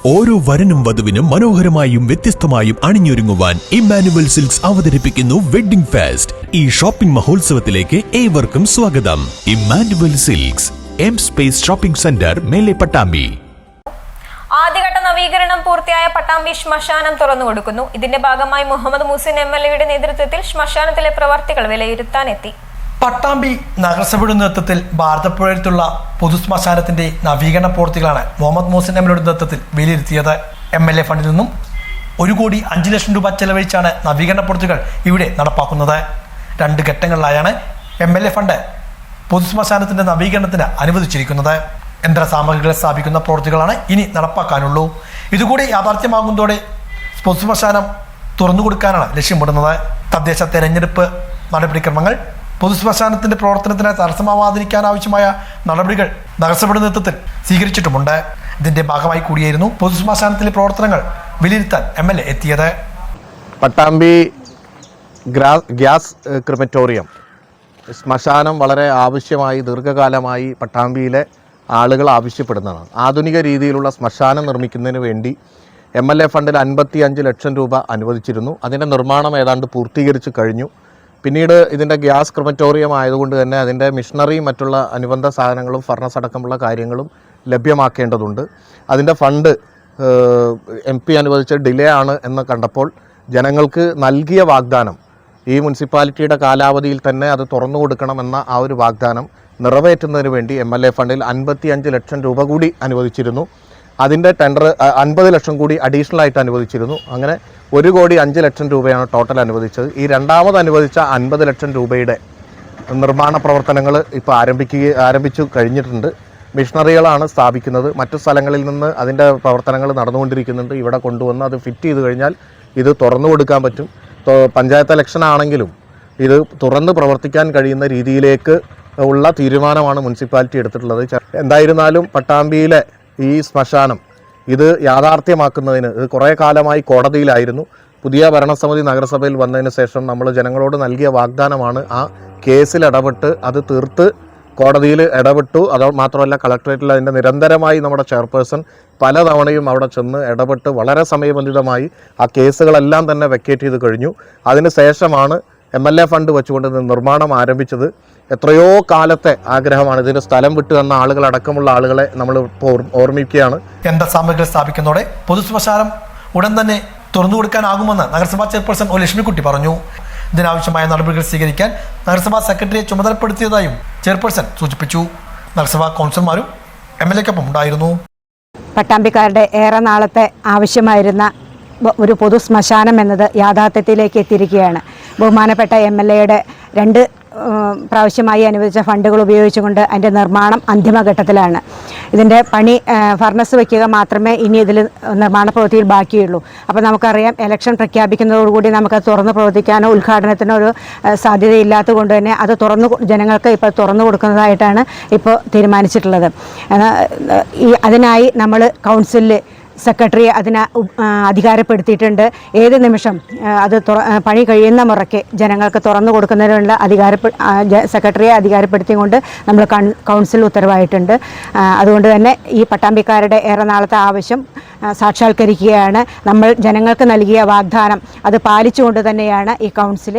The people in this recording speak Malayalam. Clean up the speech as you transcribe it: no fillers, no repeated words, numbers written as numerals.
ഓരോ വരനും വധുവിനും മനോഹരമായും വ്യത്യസ്തമായും അണിഞ്ഞൊരുങ്ങുവാൻ ഇമ്മാനുവൽ സിൽക്സ് അവതരിപ്പിക്കുന്നു വെഡ്ഡിംഗ് ഫെസ്റ്റ്. ഈ ഷോപ്പിംഗ് മഹോത്സവത്തിലേക്ക് ഏവർക്കും സ്വാഗതം. Emmanuel silks, M space shopping centre, മേലെ പട്ടാമ്പി. ആദ്യഘട്ട നവീകരണം പൂർത്തിയായ പട്ടാമ്പി ശ്മശാനം തുറന്നുകൊടുക്കുന്നു. ഇതിന്റെ ഭാഗമായി മുഹമ്മദ് മുഹസിൻ MLA യുടെ നേതൃത്വത്തിൽ ശ്മശാനത്തിലെ പ്രവർത്തികൾ വിലയിരുത്താനെത്തി. പട്ടാമ്പി നഗരസഭയുടെ നേതൃത്വത്തിൽ ഭാരതപ്പുഴയിലുള്ള പൊതുശ്മശാനത്തിന്റെ നവീകരണ പ്രവൃത്തികളാണ് മുഹമ്മദ് മുഹസിൻ MLA നേതൃത്വത്തിൽ വിലയിരുത്തിയത്. MLA ഫണ്ടിൽ നിന്നും 1,05 ലക്ഷം രൂപ ചെലവഴിച്ചാണ് നവീകരണ പ്രവൃത്തികൾ ഇവിടെ നടപ്പാക്കുന്നത്. 2 ഘട്ടങ്ങളിലായാണ് MLA ഫണ്ട് പൊതുശ്മശാനത്തിന്റെ നവീകരണത്തിന് അനുവദിച്ചിരിക്കുന്നത്. യന്ത്ര സാമഗ്രികൾ സ്ഥാപിക്കുന്ന പ്രവൃത്തികളാണ് ഇനി നടപ്പാക്കാനുള്ളൂ. ഇതുകൂടി യാഥാർത്ഥ്യമാകുന്നതോടെ പൊതുശ്മശാനം തുറന്നു കൊടുക്കാനാണ് ലക്ഷ്യമിടുന്നത്. തദ്ദേശ തെരഞ്ഞെടുപ്പ് നടപടിക്രമങ്ങൾ പൊതുശ്മശാനത്തിന്റെ പ്രവർത്തനത്തിന് തടസ്സമാവാതിരിക്കാൻ ആവശ്യമായ നടപടികൾ നഗരസഭയുടെ നേതൃത്വത്തിൽ സ്വീകരിച്ചിട്ടുമുണ്ട്. ഇതിന്റെ ഭാഗമായി കൂടിയായിരുന്നു പൊതുശ്മശാനത്തിലെ പ്രവർത്തനങ്ങൾ വിലയിരുത്താൻ MLA എത്തിയത്. പട്ടാമ്പി ഗ്യാസ് ക്രിമറ്റോറിയം ശ്മശാനം വളരെ ആവശ്യമായി ദീർഘകാലമായി പട്ടാമ്പിയിലെ ആളുകൾ ആവശ്യപ്പെടുന്നതാണ്. ആധുനിക രീതിയിലുള്ള ശ്മശാനം നിർമ്മിക്കുന്നതിന് വേണ്ടി MLA ഫണ്ടിൽ 55 ലക്ഷം രൂപ അനുവദിച്ചിരുന്നു. അതിൻ്റെ നിർമ്മാണം ഏതാണ്ട് പൂർത്തീകരിച്ച് കഴിഞ്ഞു. പിന്നീട് ഇതിൻ്റെ ഗ്യാസ് ക്രിമറ്റോറിയം ആയതുകൊണ്ട് തന്നെ അതിൻ്റെ മിഷനറിയും മറ്റുള്ള അനുബന്ധ സാധനങ്ങളും ഫർണസ് അടക്കമുള്ള കാര്യങ്ങളും ലഭ്യമാക്കേണ്ടതുണ്ട്. അതിൻ്റെ ഫണ്ട് MP അനുവദിച്ച ഡിലേ ആണ് എന്ന് കണ്ടപ്പോൾ ജനങ്ങൾക്ക് നൽകിയ വാഗ്ദാനം, ഈ മുനിസിപ്പാലിറ്റിയുടെ കാലാവധിയിൽ തന്നെ അത് തുറന്നു കൊടുക്കണമെന്ന ആ ഒരു വാഗ്ദാനം നിറവേറ്റുന്നതിന് വേണ്ടി MLA ഫണ്ടിൽ 55 ലക്ഷം രൂപ കൂടി അനുവദിച്ചിരുന്നു. അതിൻ്റെ ടെൻഡർ 50 ലക്ഷം കൂടി അഡീഷണൽ ആയിട്ട് അനുവദിച്ചിരുന്നു. അങ്ങനെ 1,05 ലക്ഷം രൂപയാണ് ടോട്ടൽ അനുവദിച്ചത്. ഈ രണ്ടാമത് അനുവദിച്ച 50 ലക്ഷം രൂപയുടെ നിർമ്മാണ പ്രവർത്തനങ്ങൾ ഇപ്പോൾ ആരംഭിച്ചു കഴിഞ്ഞിട്ടുണ്ട്. മിഷനറികളാണ് സ്ഥാപിക്കുന്നത്. മറ്റു സ്ഥലങ്ങളിൽ നിന്ന് അതിൻ്റെ പ്രവർത്തനങ്ങൾ നടന്നുകൊണ്ടിരിക്കുന്നുണ്ട്. ഇവിടെ കൊണ്ടുവന്ന് അത് ഫിറ്റ് ചെയ്ത് കഴിഞ്ഞാൽ ഇത് തുറന്നു കൊടുക്കാൻ പറ്റും. പഞ്ചായത്ത് ഇലക്ഷൻ ആണെങ്കിലും ഇത് തുറന്ന് പ്രവർത്തിക്കാൻ കഴിയുന്ന രീതിയിലേക്ക് ഉള്ള തീരുമാനമാണ് മുനിസിപ്പാലിറ്റി എടുത്തിട്ടുള്ളത്. എന്തായിരുന്നാലും പട്ടാമ്പിയിലെ ഈ ശ്മശാനം ഇത് യാഥാർത്ഥ്യമാക്കുന്നതിന് ഇത് കുറേ കാലമായി കോടതിയിലായിരുന്നു. പുതിയ ഭരണസമിതി നഗരസഭയിൽ വന്നതിന് ശേഷം നമ്മൾ ജനങ്ങളോട് നൽകിയ വാഗ്ദാനമാണ് ആ കേസിൽ ഇടപെട്ട് അത് തീർത്ത് കോടതിയിൽ ഇടപെട്ടു. അത് മാത്രമല്ല കളക്ടറേറ്റിൽ അതിൻ്റെ നിരന്തരമായി നമ്മുടെ ചെയർപേഴ്സൺ പലതവണയും അവിടെ ചെന്ന് ഇടപെട്ട് വളരെ സമയബന്ധിതമായി ആ കേസുകളെല്ലാം തന്നെ വെക്കേറ്റ് ചെയ്ത് കഴിഞ്ഞു. അതിന് ശേഷമാണ് MLA ഫണ്ട് വെച്ചുകൊണ്ട് നിർമ്മാണം ആരംഭിച്ചത്. എത്രയോ കാലത്തെ ആഗ്രഹമാണ്. ഇതിന് സ്ഥലം വിട്ടു തന്ന ആളുകളടക്കമുള്ള ആളുകളെ നമ്മൾ ഓർമ്മിക്കുകയാണ്. യന്ത്ര സാമഗ്രികൾ സ്ഥാപിക്കുന്നതോടെ പൊതുശ്മശാനം ഉടൻ തന്നെ തുറന്നു കൊടുക്കാനാകുമെന്ന് നഗരസഭാ ചെയർപേഴ്സൺ ലക്ഷ്മിക്കുട്ടി പറഞ്ഞു. ഇതിനാവശ്യമായ നടപടികൾ സ്വീകരിക്കാൻ നഗരസഭാ സെക്രട്ടറിയെ ചുമതലപ്പെടുത്തിയതായും ചെയർപേഴ്സൺ സൂചിപ്പിച്ചു. നഗരസഭാ കൗൺസിലർമാരും MLAക്കൊപ്പം ഉണ്ടായിരുന്നു. പട്ടാമ്പിക്കാരുടെ ഏറെ നാളത്തെ ആവശ്യമായിരുന്ന ഒരു പൊതു ശ്മശാനം എന്നത് യാഥാർത്ഥ്യത്തിലേക്ക് എത്തിയിരിക്കുകയാണ്. ബഹുമാനപ്പെട്ട MLAയുടെ 2 പ്രാവശ്യമായി അനുവദിച്ച ഫണ്ടുകൾ ഉപയോഗിച്ചുകൊണ്ട് അതിൻ്റെ നിർമ്മാണം അന്തിമഘട്ടത്തിലാണ്. ഇതിൻ്റെ പണി ഫർണസ് വയ്ക്കുക മാത്രമേ ഇനി ഇതിൽ നിർമ്മാണ പ്രവൃത്തിയിൽ ബാക്കിയുള്ളൂ. അപ്പോൾ നമുക്കറിയാം, ഇലക്ഷൻ പ്രഖ്യാപിക്കുന്നതോടുകൂടി നമുക്കത് തുറന്ന് പ്രവർത്തിക്കാനോ ഉദ്ഘാടനത്തിനോ ഒരു സാധ്യതയില്ലാത്തത് കൊണ്ട് തന്നെ അത് ജനങ്ങൾക്ക് ഇപ്പോൾ തുറന്നു കൊടുക്കുന്നതായിട്ടാണ് ഇപ്പോൾ തീരുമാനിച്ചിട്ടുള്ളത്. അതിനായി നമ്മൾ കൗൺസിലിൽ സെക്രട്ടറിയെ അധികാരപ്പെടുത്തിയിട്ടുണ്ട്. ഏത് നിമിഷം അത് പണി കഴിയുന്ന മുറയ്ക്ക് ജനങ്ങൾക്ക് തുറന്നു കൊടുക്കുന്നതിനുള്ള സെക്രട്ടറിയെ അധികാരപ്പെടുത്തിക്കൊണ്ട് നമ്മൾ കൗൺസിൽ ഉത്തരവായിട്ടുണ്ട്. അതുകൊണ്ട് തന്നെ ഈ പട്ടാമ്പിക്കാരുടെ ഏറെ നാളത്തെ ആവശ്യം സാക്ഷാത്കരിക്കുകയാണ്. നമ്മൾ ജനങ്ങൾക്ക് നൽകിയ വാഗ്ദാനം അത് പാലിച്ചുകൊണ്ട് തന്നെയാണ് ഈ കൗൺസിൽ